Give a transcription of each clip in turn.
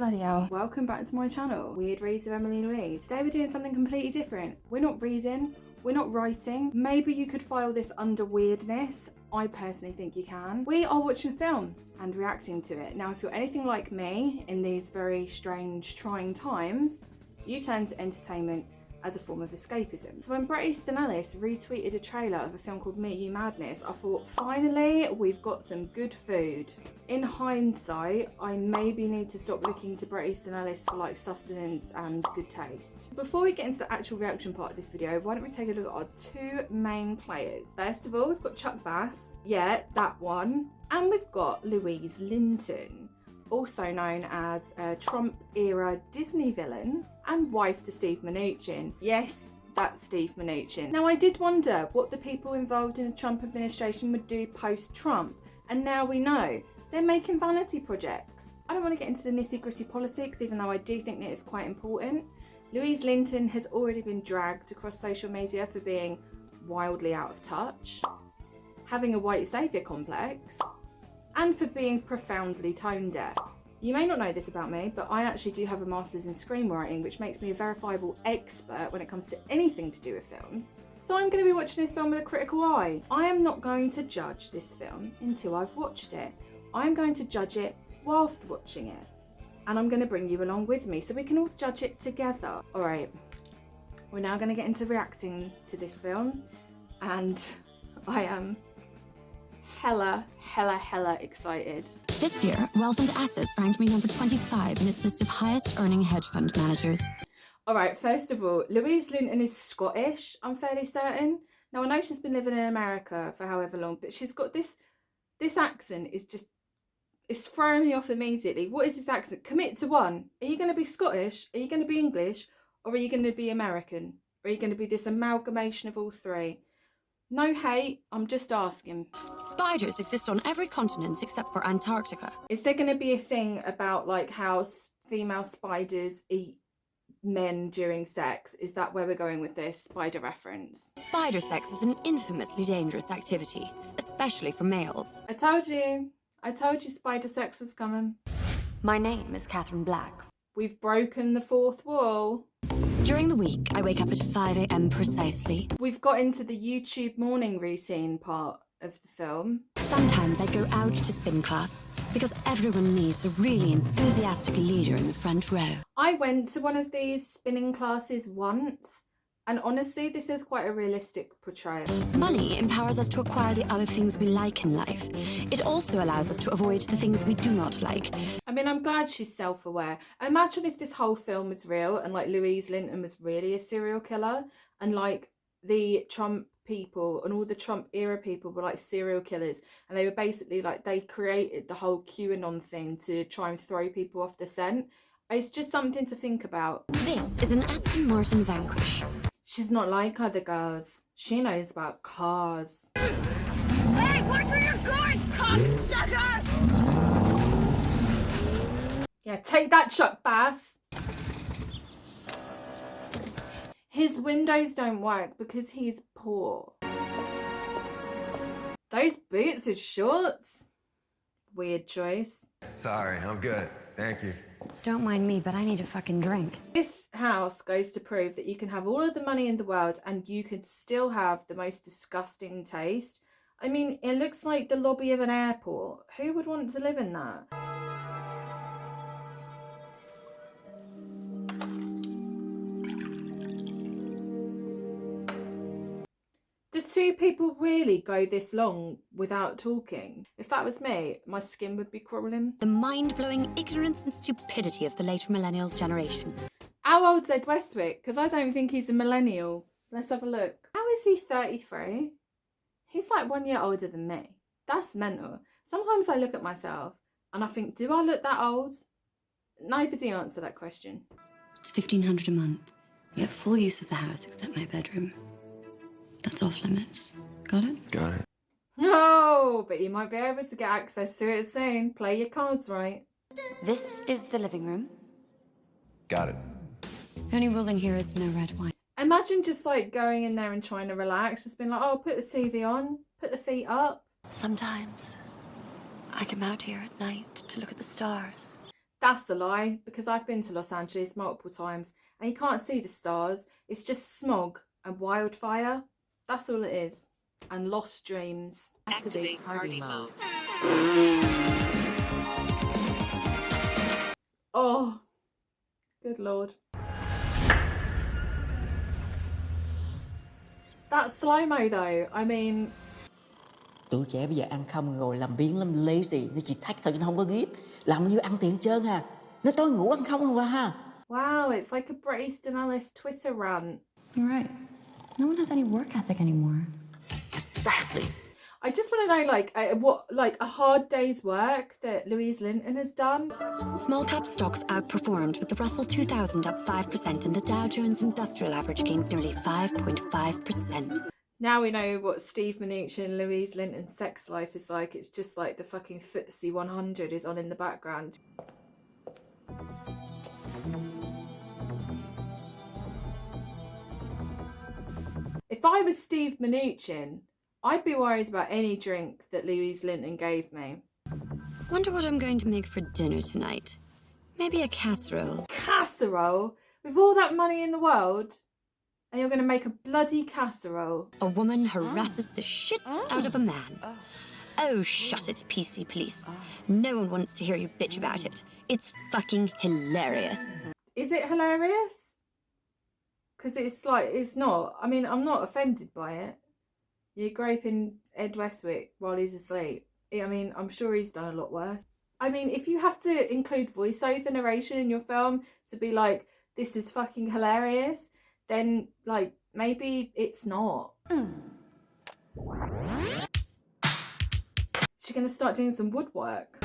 Bloody hell. Welcome back to my channel, Weird Reads with Emily Louise. Today we're doing something completely different. We're not reading, we're not writing. Maybe you could file this under weirdness. I personally think you can. We are watching a film and reacting to it. Now, if you're anything like me in these very strange, trying times, you turn to entertainment as a form of escapism. So when Bret Easton Ellis retweeted a trailer of a film called Meet You Madness, I thought, finally, we've got some good food. In hindsight, I maybe need to stop looking to Bret Easton Ellis for like sustenance and good taste. Before we get into the actual reaction part of this video, why don't we take a look at our two main players. First of all, we've got Chuck Bass, yeah, that one. And we've got Louise Linton, also known as a Trump-era Disney villain and wife to Steve Mnuchin. Yes, that's Steve Mnuchin. Now, I did wonder what the people involved in the Trump administration would do post-Trump, and now we know. They're making vanity projects. I don't want to get into the nitty-gritty politics, even though I do think that it's quite important. Louise Linton has already been dragged across social media for being wildly out of touch, having a white saviour complex, and for being profoundly tone deaf. You may not know this about me, but I actually do have a master's in screenwriting, which makes me a verifiable expert when it comes to anything to do with films. So I'm going to be watching this film with a critical eye. I am not going to judge this film until I've watched it. I'm going to judge it whilst watching it. And I'm going to bring you along with me so we can all judge it together. All right, we're now going to get into reacting to this film. And I am hella excited. This year, Wealth and Assets ranked me number 25 in its list of highest earning hedge fund managers. All right, first of all, Louise Linton is Scottish, I'm fairly certain. Now, I know she's been living in America for however long, but she's got this accent is just, it's throwing me off immediately. What is this accent? Commit to one. Are you going to be Scottish? Are you going to be English? Or are you going to be American? Or are you going to be this amalgamation of all three? No hate, I'm just asking. Spiders exist on every continent except for Antarctica. Is there going to be a thing about like how female spiders eat men during sex? Is that where we're going with this spider reference? Spider sex is an infamously dangerous activity, especially for males. I told you spider sex was coming. My name is Catherine Black. We've broken the fourth wall. During the week, I wake up at 5 a.m. precisely. We've got into the YouTube morning routine part of the film. Sometimes I go out to spin class because everyone needs a really enthusiastic leader in the front row. I went to one of these spinning classes once, and honestly, this is quite a realistic portrayal. Money empowers us to acquire the other things we like in life. It also allows us to avoid the things we do not like. I mean, I'm glad she's self-aware. Imagine if this whole film was real and like Louise Linton was really a serial killer and like the Trump people and all the Trump era people were like serial killers, and they were basically like, they created the whole QAnon thing to try and throw people off the scent. It's just something to think about. This is an Aston Martin Vanquish. She's not like other girls. She knows about cars. Hey, watch where you're going, cocksucker! Yeah, take that, Chuck Bass. His windows don't work because he's poor. Those boots with shorts? Weird choice. Sorry, I'm good. Thank you. Don't mind me, but I need a fucking drink. This house goes to prove that you can have all of the money in the world and you could still have the most disgusting taste. I mean, it looks like the lobby of an airport. Who would want to live in that? Do two people really go this long without talking? If that was me, my skin would be crawling. The mind-blowing ignorance and stupidity of the later millennial generation. How old's Ed Westwick? Because I don't think he's a millennial. Let's have a look. How is he 33? He's like 1 year older than me. That's mental. Sometimes I look at myself and I think, do I look that old? Nobody answer that question. It's $1,500 a month. You have full use of the house except my bedroom. That's off limits. Got it? Got it. No, but you might be able to get access to it soon. Play your cards right. This is the living room. Got it. Only rule in here is no red wine. Imagine just like going in there and trying to relax. Just being like, oh, put the TV on, put the feet up. Sometimes I come out here at night to look at the stars. That's a lie, because I've been to Los Angeles multiple times and you can't see the stars. It's just smog and wildfire. That's all it is. And lost dreams. Activate party mode. Oh, good Lord. That slow-mo though, I mean... Tụi trẻ bây giờ ăn không ngồi làm biếng lắm lazy. Nó chỉ thách thôi chứ nó không có give. Làm như ăn tiền trơn à. Nó tối ngủ ăn không à ha. Wow, it's like a Bret Easton Ellis Twitter rant. You're right. No one has any work ethic anymore. Exactly. I just want to know, like a hard day's work that Louise Linton has done. Small cap stocks outperformed, with the Russell 2000 up 5% and the Dow Jones Industrial Average gained nearly 5.5%. Now we know what Steve Mnuchin and Louise Linton's sex life is like. It's just like the fucking FTSE 100 is on in the background. If I was Steve Mnuchin, I'd be worried about any drink that Louise Linton gave me. Wonder what I'm going to make for dinner tonight. Maybe a casserole. Casserole? With all that money in the world? And you're going to make a bloody casserole? A woman harasses the shit out of a man. Oh, shut it, PC police. No one wants to hear you bitch about it. It's fucking hilarious. Is it hilarious? Because it's like, it's not. I mean, I'm not offended by it. You're groping Ed Westwick while he's asleep. I mean, I'm sure he's done a lot worse. I mean, if you have to include voiceover narration in your film to be like, this is fucking hilarious, then, like, maybe it's not. She's going to start doing some woodwork.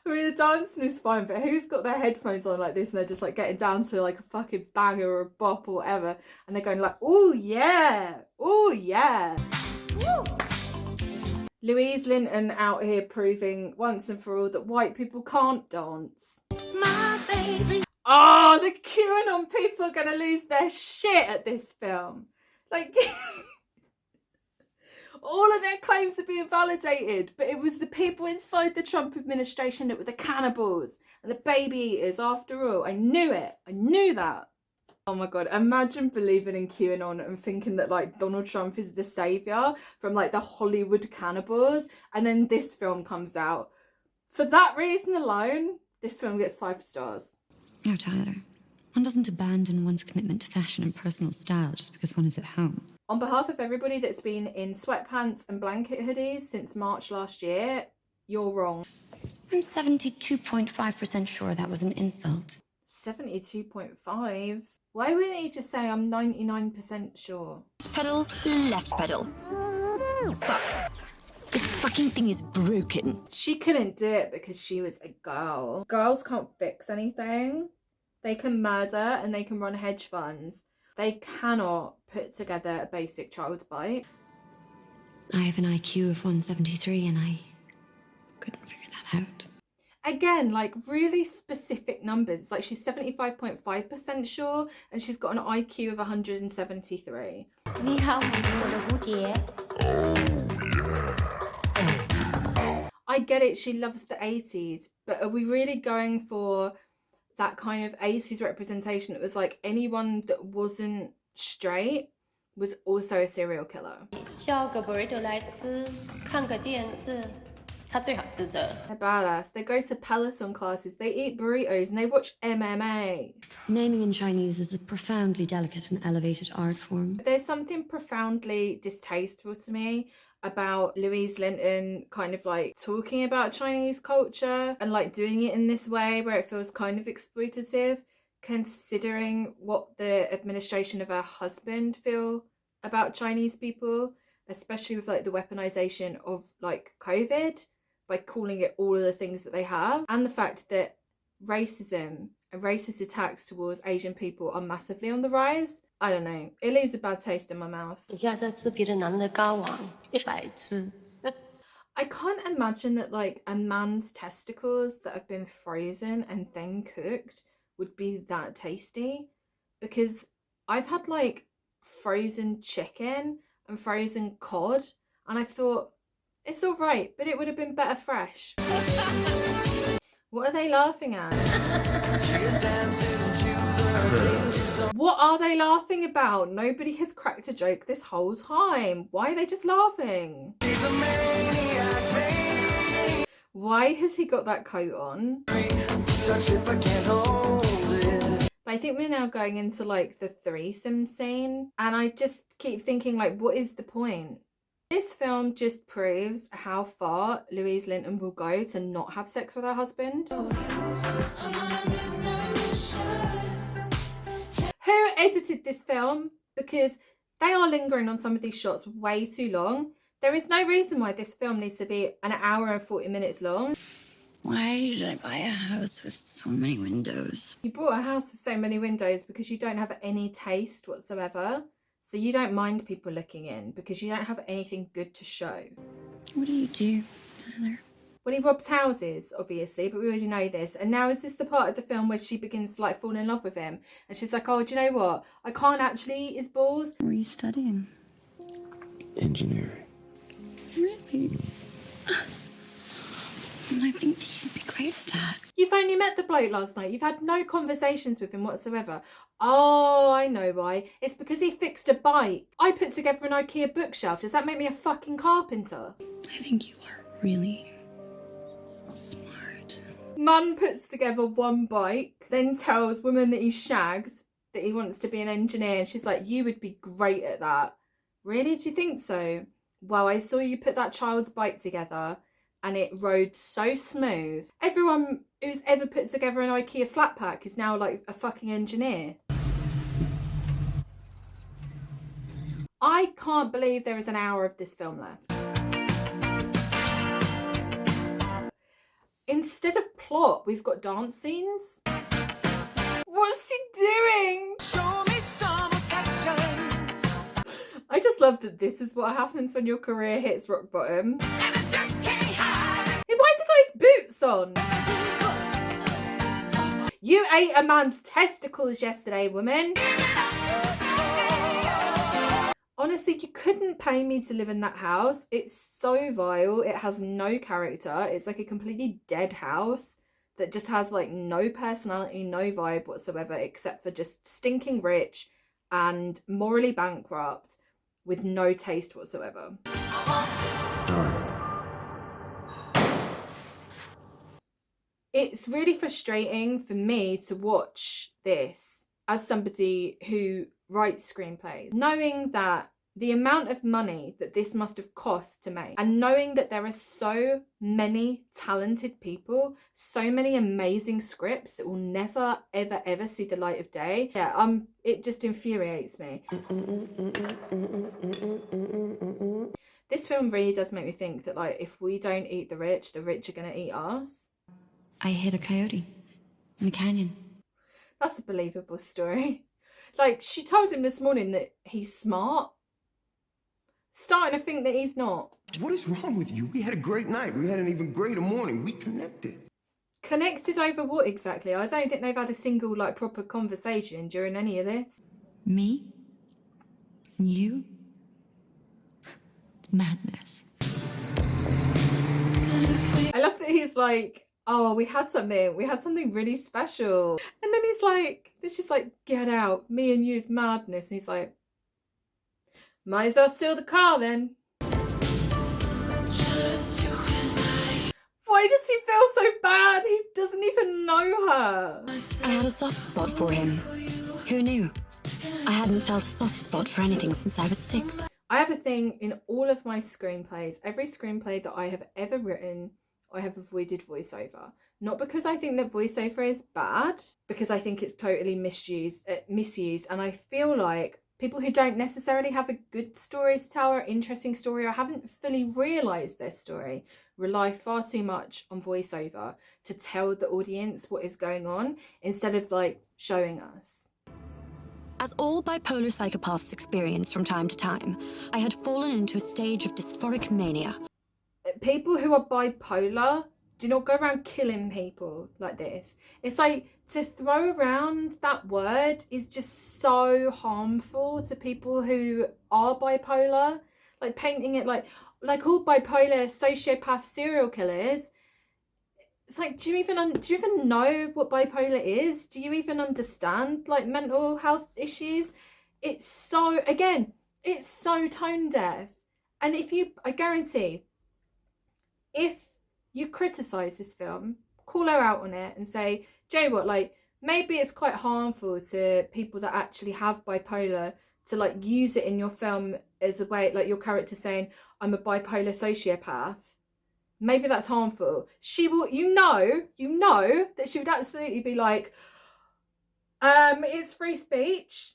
I mean, the dancing is fine, but who's got their headphones on like this and they're just like getting down to like a fucking banger or a bop or whatever, and they're going like, oh yeah, oh yeah. Woo. Louise Linton out here proving once and for all that white people can't dance. My baby. Oh, the QAnon people are going to lose their shit at this film. Like... all of their claims are being validated, but it was the people inside the Trump administration that were the cannibals and the baby eaters after all. I knew it. I knew that. Oh my God, imagine believing in QAnon and thinking that like Donald Trump is the saviour from like the Hollywood cannibals, and then this film comes out. For that reason alone, this film gets 5 stars. No, Tyler. One doesn't abandon one's commitment to fashion and personal style just because one is at home. On behalf of everybody that's been in sweatpants and blanket hoodies since March last year, you're wrong. I'm 72.5% sure that was an insult. 72.5? Why wouldn't he just say I'm 99% sure? Pedal, left pedal. Fuck. This fucking thing is broken. She couldn't do it because she was a girl. Girls can't fix anything. They can murder and they can run hedge funds. They cannot put together a basic child's bite. I have an IQ of 173 and I couldn't figure that out. Again, like really specific numbers. Like she's 75.5% sure and she's got an IQ of 173. 你好，我的蝴蝶。 I get it, she loves the 80s, but are we really going for that kind of 80s representation that was like anyone that wasn't straight was also a serial killer? 叫个 burrito 来吃，看个电视，它最好吃的。 They're badass. They go to Peloton classes, they eat burritos and they watch MMA. Naming in Chinese is a profoundly delicate and elevated art form. There's something profoundly distasteful to me about Louise Linton kind of like talking about Chinese culture and like doing it in this way where it feels kind of exploitative, considering what the administration of her husband feel about Chinese people, especially with like the weaponization of like COVID by calling it all of the things that they have, and the fact that racism and racist attacks towards Asian people are massively on the rise. I don't know. It leaves a bad taste in my mouth. 你现在在吃别的男人的睾丸，白痴。 I can't imagine that like a man's testicles that have been frozen and then cooked would be that tasty, because I've had like frozen chicken and frozen cod and I thought It's all right, but it would have been better fresh. What are they laughing at? What are they laughing about? Nobody has cracked a joke this whole time. Why are they just laughing? Why has he got that coat on? But I think we're now going into like the threesome scene, and I just keep thinking, like, what is the point? This film just proves how far Louise Linton will go to not have sex with her husband. Who edited this film? Because they are lingering on some of these shots way too long. There is no reason why this film needs to be an hour and 40 minutes long. Why did I buy a house with so many windows? You bought a house with so many windows because you don't have any taste whatsoever. So you don't mind people looking in because you don't have anything good to show. What do you do, Tyler? Well, he robs houses, obviously, but we already know this. And now is this the part of the film where she begins to like fall in love with him? And she's like, oh, do you know what? I can't actually eat his balls. What were you studying? Engineering. Really? I think that you'd be great at that. You've only met the bloke last night. You've had no conversations with him whatsoever. Oh, I know why. It's because he fixed a bike. I put together an IKEA bookshelf. Does that make me a fucking carpenter? I think you are really smart. Man puts together one bike, then tells woman that he shags that he wants to be an engineer. And she's like, you would be great at that. Really? Do you think so? Well, I saw you put that child's bike together and it rode so smooth. Everyone who's ever put together an IKEA flat pack is now like a fucking engineer. I can't believe there is an hour of this film left. Instead of plot, we've got dance scenes. What's she doing? Show me some affection. I just love that this is what happens when your career hits rock bottom. Why has he got his boots on? You ate a man's testicles yesterday, woman. Honestly, you couldn't pay me to live in that house. It's so vile. It has no character. It's like a completely dead house that just has like no personality, no vibe whatsoever, except for just stinking rich and morally bankrupt with no taste whatsoever. It's really frustrating for me to watch this as somebody who writes screenplays, knowing that the amount of money that this must have cost to make, and knowing that there are so many talented people, so many amazing scripts that will never, ever, ever see the light of day. Yeah, it just infuriates me. This film really does make me think that, like, if we don't eat the rich are gonna eat us. I hit a coyote in a canyon. That's a believable story. Like, she told him this morning that he's smart. Starting to think that he's not. What is wrong with you? We had a great night. We had an even greater morning. We connected. Connected over what exactly? I don't think they've had a single, like, proper conversation during any of this. Me? You? It's madness. I love that he's like, oh, we had something really special. And then he's like, she's like, get out, me and you's madness. And he's like, might as well steal the car then. Why does he feel so bad? He doesn't even know her. I had a soft spot for him. Who knew? I hadn't felt a soft spot for anything since I was 6. I have a thing in all of my screenplays. Every screenplay that I have ever written, I have avoided voiceover. Not because I think that voiceover is bad, because I think it's totally misused, and I feel like people who don't necessarily have a good story to tell or interesting story or haven't fully realised their story rely far too much on voiceover to tell the audience what is going on instead of like showing us. As all bipolar psychopaths experience from time to time, I had fallen into a stage of dysphoric mania. People who are bipolar do not go around killing people like this. It's like, to throw around that word is just so harmful to people who are bipolar. Like painting it like, like all bipolar, sociopath, serial killers. It's like, do you even know what bipolar is? Do you even understand like mental health issues? It's so tone deaf. And I guarantee, if you criticize this film, call her out on it and say, Jay, what, like, maybe it's quite harmful to people that actually have bipolar to like use it in your film as a way, like your character saying, I'm a bipolar sociopath. Maybe that's harmful. She will, you know that she would absolutely be like, it's free speech.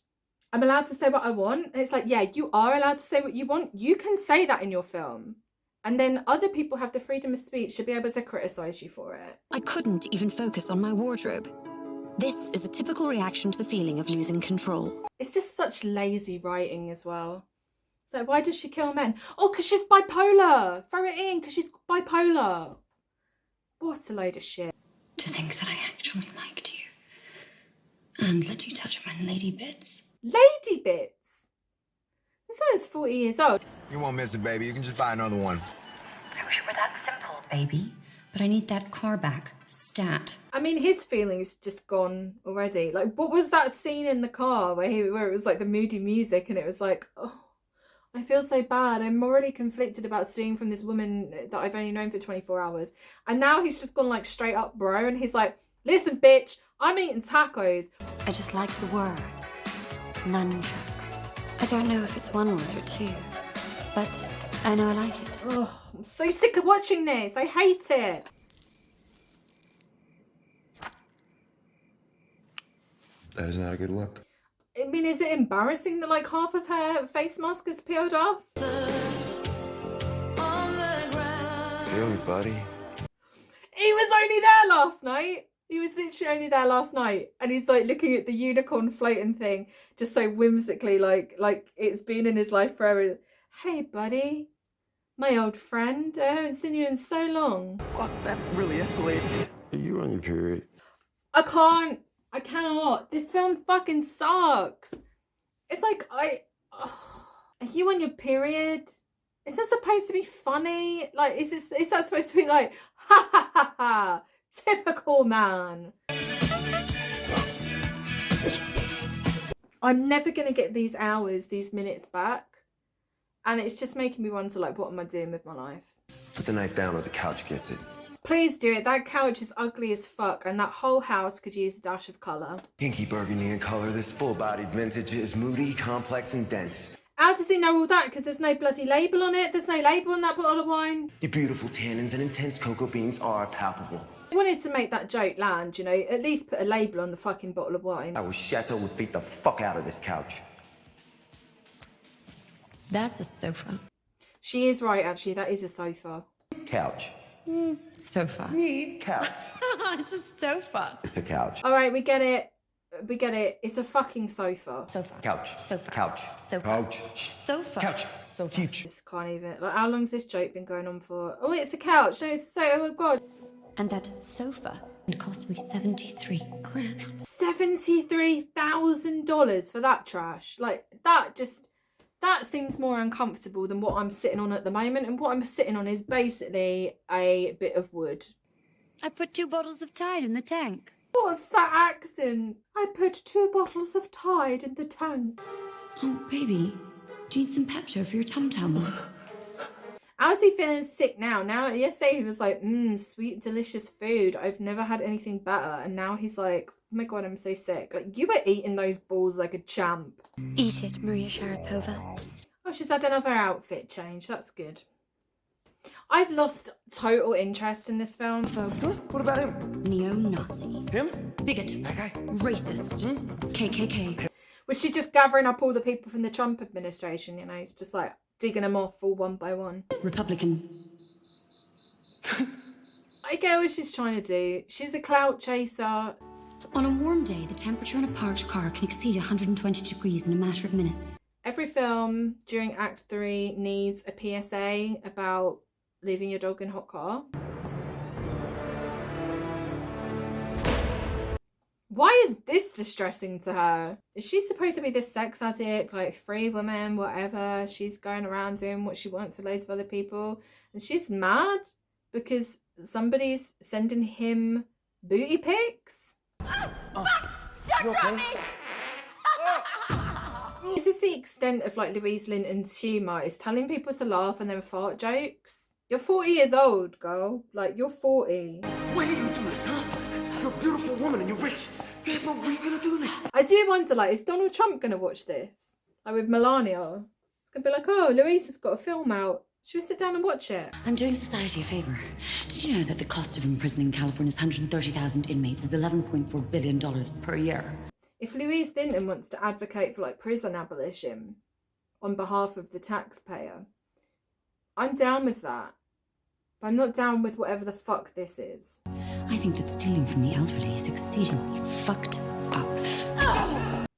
I'm allowed to say what I want. And it's like, yeah, you are allowed to say what you want. You can say that in your film. And then other people have the freedom of speech to be able to criticize you for it. I couldn't even focus on my wardrobe. This is a typical reaction to the feeling of losing control. It's just such lazy writing as well. So why does she kill men? Oh, because she's bipolar. Throw it in, because she's bipolar. What a load of shit. To think that I actually liked you and let you touch my lady bits. Lady bits? This one is 40 years old. You won't miss it, baby. You can just buy another one. I wish it were that simple, baby. But I need that car back. Stat. I mean, his feelings just gone already. Like, what was that scene in the car where it was like the moody music and it was like, oh, I feel so bad. I'm morally conflicted about stealing from this woman that I've only known for 24 hours. And now he's just gone like straight up bro. And he's like, listen, bitch, I'm eating tacos. I just like the word. Nunchucks. I don't know if it's one word or two, but I know I like it. Oh, I'm so sick of watching this. I hate it. That is not a good look. I mean, is it embarrassing that like half of her face mask is peeled off? Feel me, buddy. He was only there last night. He was literally only there last night. And he's like looking at the unicorn floating thing just so whimsically, like it's been in his life forever. Hey, buddy. My old friend. I haven't seen you in so long. Fuck, that really escalated. Are you on your period? I cannot. This film fucking sucks. It's like, are you on your period? Is that supposed to be funny? Like, is that supposed to be like, ha ha ha ha, typical man? I'm never going to get these hours, these minutes back. And it's just making me wonder, like, what am I doing with my life? Put the knife down or the couch gets it. Please do it. That couch is ugly as fuck, and that whole house could use a dash of colour. Pinky burgundy in color, this full-bodied vintage is moody, complex, and dense. How does he know all that? Because there's no bloody label on it. There's no label on that bottle of wine. Your beautiful tannins and intense cocoa beans are palpable. I wanted to make that joke land, you know, at least put a label on the fucking bottle of wine. I wish Chateau would beat the fuck out of this couch. That's a sofa. She is right, actually. That is a sofa. Couch. Sofa. Need couch. It's a sofa. It's a couch. All right, we get it. We get it. It's a fucking sofa. Sofa. Couch. Sofa. Couch. Sofa. Couch. Sofa. Couch. Sofa. Couch. Just can't even. Like, how long's this joke been going on for? Oh, it's a couch. No, it's a sofa. Oh, God. And that sofa, it cost me 73 grand. $73,000 for that trash. Like, that seems more uncomfortable than what I'm sitting on at the moment. And what I'm sitting on is basically a bit of wood. I put 2 bottles of Tide in the tank. What's that accent? I put 2 bottles of Tide in the tank. Oh, baby, do you need some Pepto for your tum-tum? How's he feeling sick now? Yesterday he was like, sweet, delicious food. I've never had anything better. And now he's like, oh my God, I'm so sick. Like, you were eating those balls like a champ. Eat it, Maria Sharapova. Oh, she's had another outfit change. That's good. I've lost total interest in this film. What about him? Neo-Nazi. Him? Bigot. That guy? Racist. KKK. Was she just gathering up all the people from the Trump administration, you know? It's just like digging them off all one by one. Republican. I get what she's trying to do. She's a clout chaser. On a warm day, the temperature in a parked car can exceed 120 degrees in a matter of minutes. Every film during Act 3 needs a PSA about leaving your dog in a hot car. Why is this distressing to her? Is she supposed to be this sex addict, like free woman, whatever? She's going around doing what she wants to loads of other people. And she's mad because somebody's sending him booty pics? Oh, fuck! Don't drop me! This is the extent of like Louise Linton's humour, is telling people to laugh and then fart jokes. You're 40 years old, girl. Like, you're 40. Why do you do this, huh? You're a beautiful woman and you're rich. You have no reason to do this. I do wonder, like, is Donald Trump going to watch this? Like with Melania? It's going to be like, oh, Louise has got a film out. Should we sit down and watch it? I'm doing society a favor. Did you know that the cost of imprisoning California's 130,000 inmates is $11.4 billion per year? If Louise Linton wants to advocate for like prison abolition on behalf of the taxpayer, I'm down with that. But I'm not down with whatever the fuck this is. I think that stealing from the elderly is exceedingly fucked up.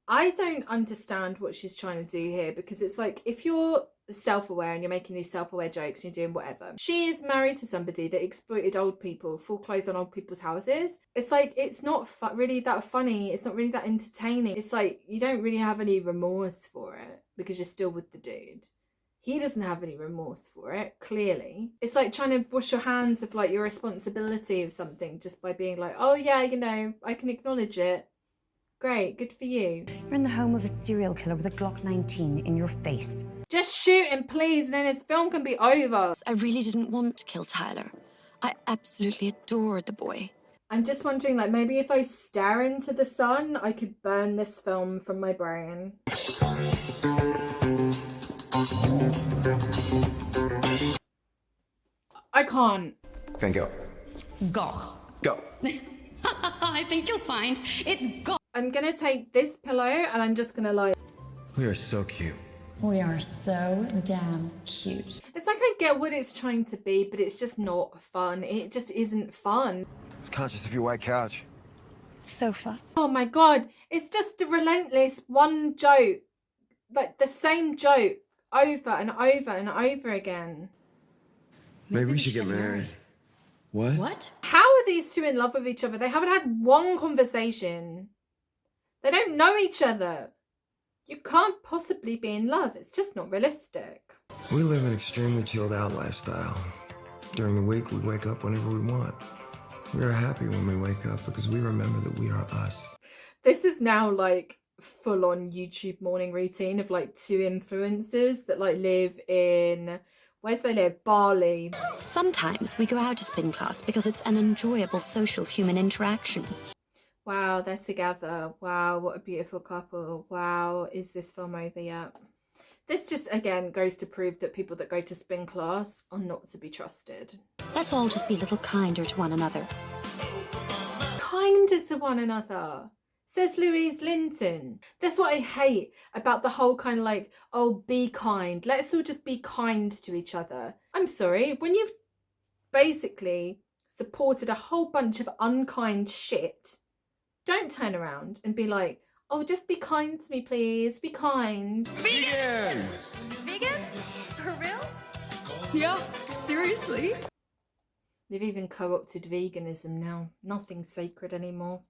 I don't understand what she's trying to do here, because it's like, if you're self-aware and you're making these self-aware jokes and you're doing whatever, she is married to somebody that exploited old people, foreclosed on old people's houses. It's like, it's not really that funny, it's not really that entertaining. It's like, you don't really have any remorse for it because you're still with the dude. He doesn't have any remorse for it, clearly. It's like trying to wash your hands of like your responsibility of something just by being like, oh yeah, you know, I can acknowledge it. Great, good for you. You're in the home of a serial killer with a Glock 19 in your face. Just shoot him, please, and then his film can be over. I really didn't want to kill Tyler. I absolutely adored the boy. I'm just wondering, like, maybe if I stare into the sun, I could burn this film from my brain. I can't. Van Gogh. Goch. Go. I think you'll find it's Goch. I'm gonna take this pillow and I'm just gonna like... We are so cute. We are so damn cute. It's like I get what it's trying to be, but it's just not fun. It just isn't fun. I was conscious of your white couch. Sofa. Oh my god, it's just a relentless one joke. Like the same joke over and over and over again. Maybe we should get married. What? What? How are these two in love with each other? They haven't had one conversation. They don't know each other. You can't possibly be in love. It's just not realistic. We live an extremely chilled out lifestyle. During the week, we wake up whenever we want. We are happy when we wake up because we remember that we are us. This is now like full-on YouTube morning routine of like two influencers that like live in... Where do they live? Bali. Sometimes we go out to spin class because it's an enjoyable social human interaction. Wow, they're together. Wow, what a beautiful couple. Wow, is this film over yet? This just, again, goes to prove that people that go to spin class are not to be trusted. Let's all just be a little kinder to one another. Kinder to one another, says Louise Linton. That's what I hate about the whole kind of like, oh, be kind. Let's all just be kind to each other. I'm sorry, when you've basically supported a whole bunch of unkind shit, don't turn around and be like, oh, just be kind to me, please. Be kind. Vegan! Vegan? For real? Yeah, seriously? They've even co-opted veganism now. Nothing's sacred anymore.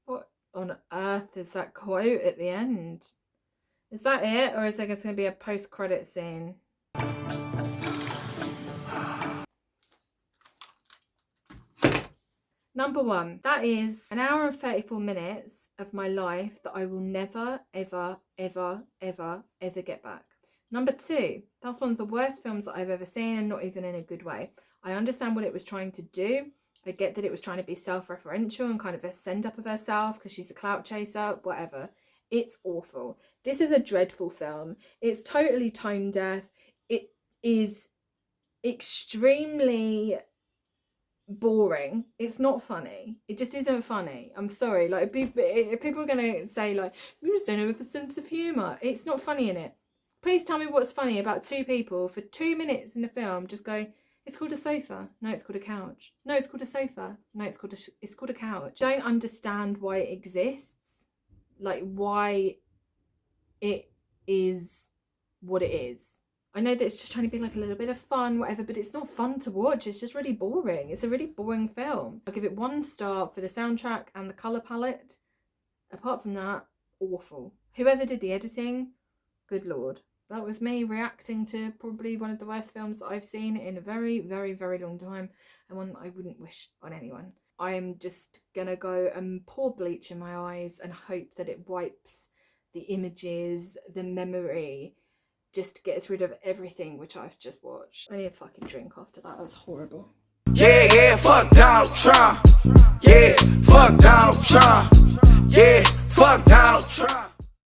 What on earth is that quote at the end? Is that it? Or is there just going to be a post-credit scene? Number one, that is an hour and 34 minutes of my life that I will never, ever, ever, ever, ever get back. Number two, that's one of the worst films that I've ever seen, and not even in a good way. I understand what it was trying to do. I get that it was trying to be self-referential and kind of a send-up of herself because she's a clout chaser, whatever. It's awful. This is a dreadful film. It's totally tone deaf. It is extremely boring. It's not funny. It just isn't funny. I'm sorry. Like, if people are going to say, like, you just don't have a sense of humour. It's not funny in it. Please tell me what's funny about two people for 2 minutes in the film just going, it's called a sofa. No, it's called a couch. No, it's called a sofa. No, it's called a couch. I don't understand why it exists. Like, why it is what it is. I know that it's just trying to be like a little bit of fun, whatever, but it's not fun to watch. It's just really boring. It's a really boring film. I'll give it 1 star for the soundtrack and the colour palette. Apart from that, awful. Whoever did the editing, good lord. That was me reacting to probably one of the worst films that I've seen in a very, very, very long time, and one that I wouldn't wish on anyone. I am just gonna go and pour bleach in my eyes and hope that it wipes the images, the memory, just gets rid of everything which I've just watched. I need a fucking drink after that. That was horrible. Yeah, fuck Donald Trump. Yeah, fuck Donald Trump. Yeah, fuck Donald Trump.